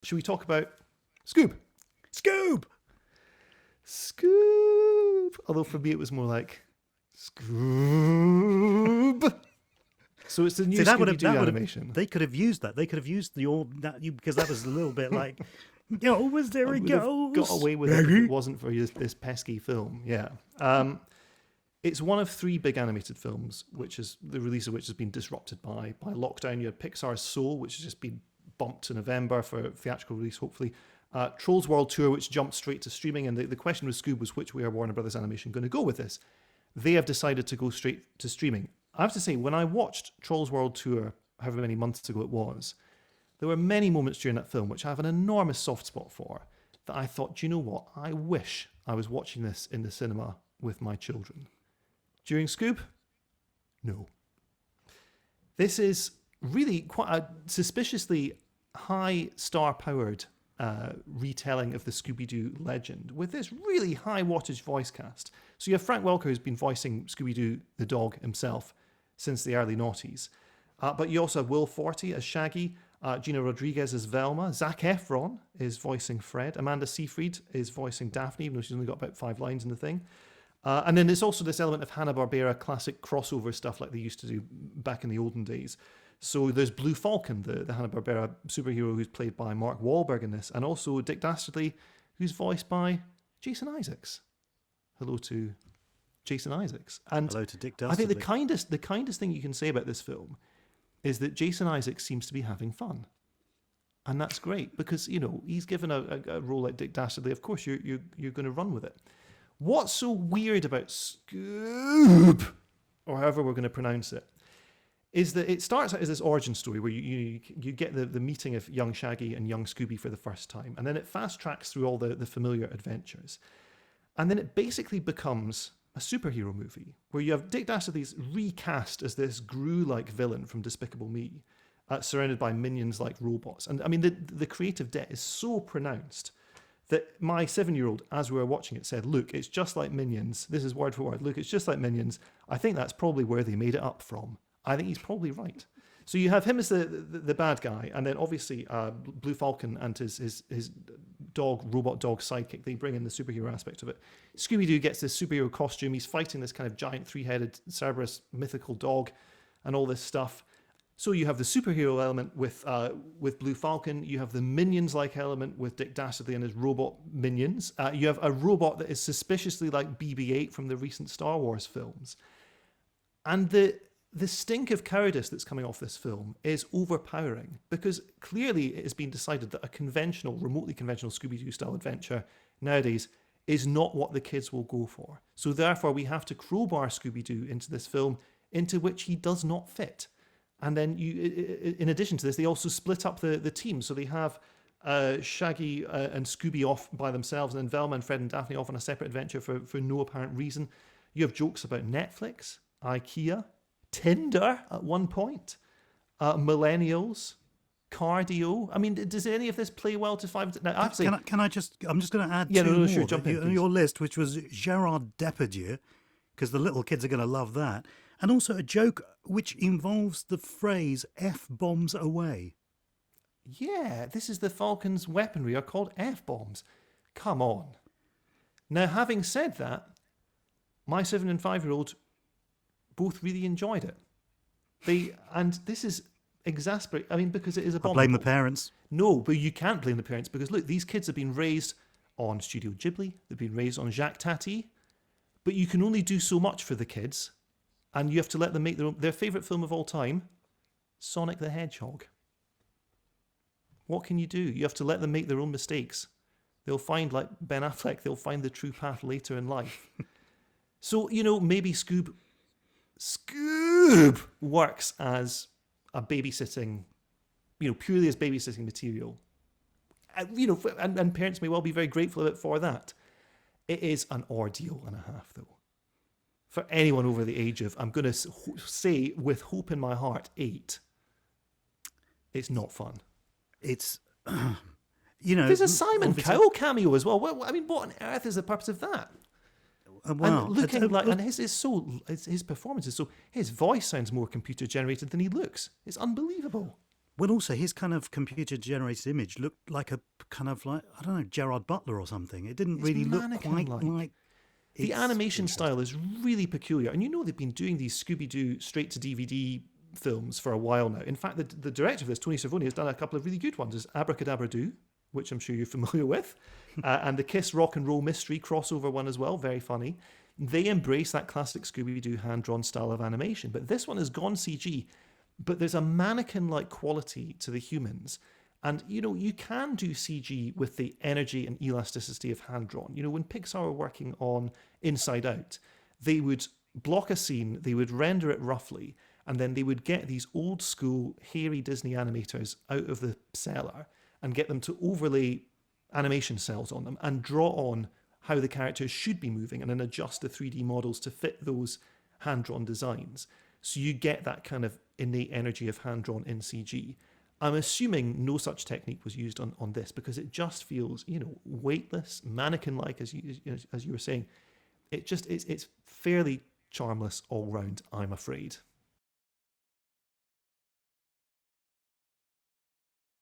Should we talk about Scoob? Scoob! Scoob! Although for me it was more like Scoob. So it's the new Scooby-Doo animation. They could have used that. They could have used because that was a little bit like, was there a ghost? Got away with it if it wasn't for this pesky film. Yeah. It's one of 3 big animated films, which is the release of which has been disrupted by lockdown. You had Pixar's Soul, which has just been bumped to November for theatrical release, hopefully. Trolls World Tour, which jumped straight to streaming. And the question with Scoob was, which way are Warner Brothers Animation going to go with this? They have decided to go straight to streaming. I have to say, when I watched Trolls World Tour, however many months ago it was, there were many moments during that film which I have an enormous soft spot for, that I thought, do you know what? I wish I was watching this in the cinema with my children. During Scoob? No. This is really quite a suspiciously high star-powered retelling of the Scooby-Doo legend with this really high wattage voice cast. So you have Frank Welker, who's been voicing Scooby-Doo the dog himself since the early noughties. But you also have Will Forte as Shaggy, Gina Rodriguez as Velma, Zac Efron is voicing Fred, Amanda Seyfried is voicing Daphne, even though she's only got about 5 lines in the thing. And then there's also this element of Hanna-Barbera classic crossover stuff like they used to do back in the olden days. So there's Blue Falcon, the Hanna-Barbera superhero who's played by Mark Wahlberg in this, and also Dick Dastardly, who's voiced by Jason Isaacs. Hello to Jason Isaacs. And hello to Dick Dastardly. I think the kindest thing you can say about this film is that Jason Isaacs seems to be having fun. And that's great because, he's given a role like Dick Dastardly. Of course, you're going to run with it. What's so weird about Scoob, or however we're going to pronounce it, is that it starts out as this origin story where you get the meeting of young Shaggy and young Scooby for the first time, and then it fast tracks through all the familiar adventures. And then it basically becomes a superhero movie where you have Dick Dastardly's recast as this Gru-like villain from Despicable Me, surrounded by minions-like robots. And I mean, the creative debt is so pronounced that my 7-year-old, as we were watching it, said, look, it's just like Minions. This is word for word. Look, it's just like Minions. I think that's probably where they made it up from. I think he's probably right. So you have him as the bad guy, and then obviously Blue Falcon and his robot dog sidekick. They bring in the superhero aspect of it. Scooby-Doo gets this superhero costume. He's fighting this kind of giant 3-headed Cerberus mythical dog and all this stuff. So you have the superhero element with Blue Falcon. You have the Minions-like element with Dick Dastardly and his robot minions. You have a robot that is suspiciously like BB-8 from the recent Star Wars films. And the stink of cowardice that's coming off this film is overpowering because clearly it has been decided that a remotely conventional Scooby-Doo style adventure nowadays is not what the kids will go for. So therefore we have to crowbar Scooby-Doo into this film into which he does not fit. And then in addition to this, they also split up the team. So they have Shaggy and Scooby off by themselves, and then Velma and Fred and Daphne off on a separate adventure for no apparent reason. You have jokes about Netflix, IKEA, Tinder at one point, millennials, cardio. I mean, does any of this play well to 5? Now, I'm just going to add two more sure, jump in, on your list, which was Gerard Depardieu, because the little kids are going to love that. And also a joke which involves the phrase F-bombs away. Yeah, this is the Falcon's weaponry are called F-bombs. Come on. Now, having said that, my 7 and 5-year-old both really enjoyed it. And this is exasperating. I mean, because it is abominable. I blame the parents. No, but you can't blame the parents because, look, these kids have been raised on Studio Ghibli. They've been raised on Jacques Tati. But you can only do so much for the kids. And you have to let them make their favourite film of all time, Sonic the Hedgehog. What can you do? You have to let them make their own mistakes. They'll find, like Ben Affleck, they'll find the true path later in life. So, maybe Scoob works as a babysitting, purely as babysitting material. And parents may well be very grateful for that. It is an ordeal and a half, though. For anyone over the age of, I'm going to say with hope in my heart, 8, it's not fun. It's, There's a Simon Cowell cameo as well. What on earth is the purpose of that? Well, and his performance is so, his voice sounds more computer generated than he looks. It's unbelievable. Well, also his kind of computer-generated image looked like a kind of like, I don't know, Gerard Butler or something. It didn't It's really look quite mannequin-like. like. The It's animation interesting. style is really peculiar. And you know they've been doing these Scooby-Doo straight-to-DVD films for a while now. In fact, the director of this, Tony Cervoni, has done a couple of really good ones. There's Abracadabra Doo, which I'm sure you're familiar with, and the Kiss Rock and Roll Mystery crossover one as well, very funny. They embrace that classic Scooby-Doo hand-drawn style of animation, but this one has gone CG, but there's a mannequin-like quality to the humans. And, you know, you can do CG with the energy and elasticity of hand-drawn. You know, when Pixar were working on Inside Out, they would block a scene, they would render it roughly, and then they would get these old school hairy Disney animators out of the cellar and get them to overlay animation cells on them and draw on how the characters should be moving and then adjust the 3D models to fit those hand-drawn designs. So you get that kind of innate energy of hand-drawn in CG. I'm assuming no such technique was used on this because it just feels, you know, weightless, mannequin-like, as you were saying. It's fairly charmless all round, I'm afraid.